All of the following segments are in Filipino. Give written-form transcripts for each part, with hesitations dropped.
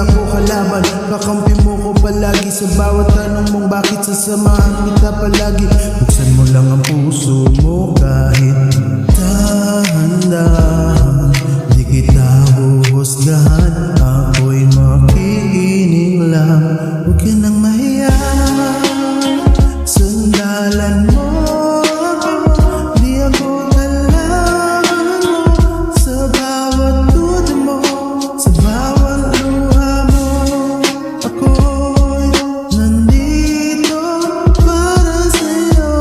ako kalaban. Kakampi mo ko palagi sa bawat tanong mong bakit sasamahan kita palagi. Buksan mo lang ang puso mo kahit dahan-dahan. Di kita huhusgahan, ako'y makikinig lang. Huwag ka nang mahiya, sandalan mo. Di ako kailangan mo sa bawat duda mo, sa bawat luha mo. Ako'y nandito para sa'yo.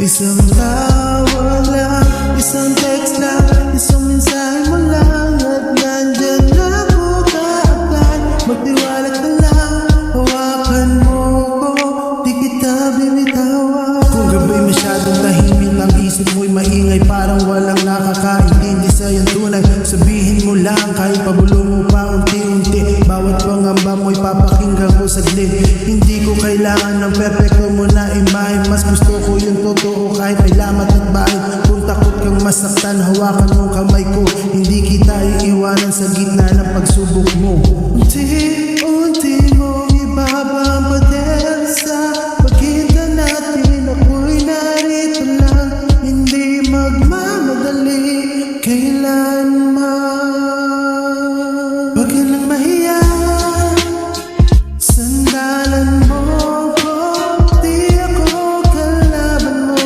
Isang tawa lang, isang text lang, isang mensahe mo lang, at nandyan na ako kaagad. Magtiwala ka lang, hawakan mo ko, di kita binitawan. Kung gabay masyadong tahimik, ang isip mo'y maingay, parang walang nakakaintindi sa'yong tunay. Sabihin mo lang, kahit pabulong mo pa unti-unti, bawat pangamba mo'y papakinggan ko saglit. Hindi ko kailangan ng perfecto mo na imahe, mas gusto ko yung totoo kahit may lamat at bahid. Kung takot kang masaktan, hawakan mong kamay ko, hindi kita iiwanan sa gitna ng pagsubok mo. Unti-unti mong ibaba ang pader sa pagkita natin. Ako'y narito lang, hindi magmamadali kailanman. Huwag ka nang mahiya, sandalan mo ko, di ako kalaban mo.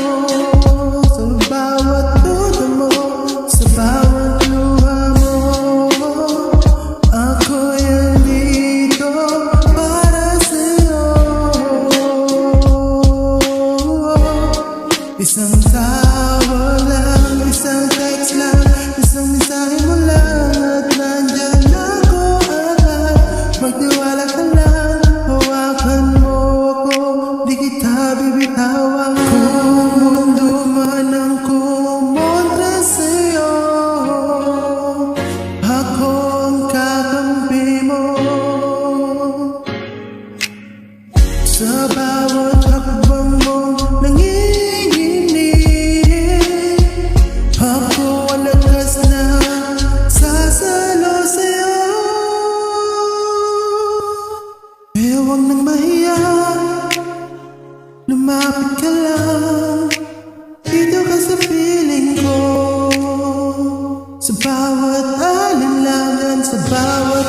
Sa bawat duda mo, sa bawat luha mo, ako'y andito para sa'yo. Isang tawa lang, isang text lang, isang mensahe mo lang, at nandyan ako agad. Magtiwala ka lang, hawakan mo ako, di kita bibitawan. Kung mundo man ang kumontra sa'yo, ako ang kakampi mo. Sa bawat hakbang mong nanginginig, ako ang lakas na sasalo sa'yo. Kaya huwag nang mahiya, lumapit ka lang, dito ka sa piling ko. Sa bawat alinlangan, sa bawat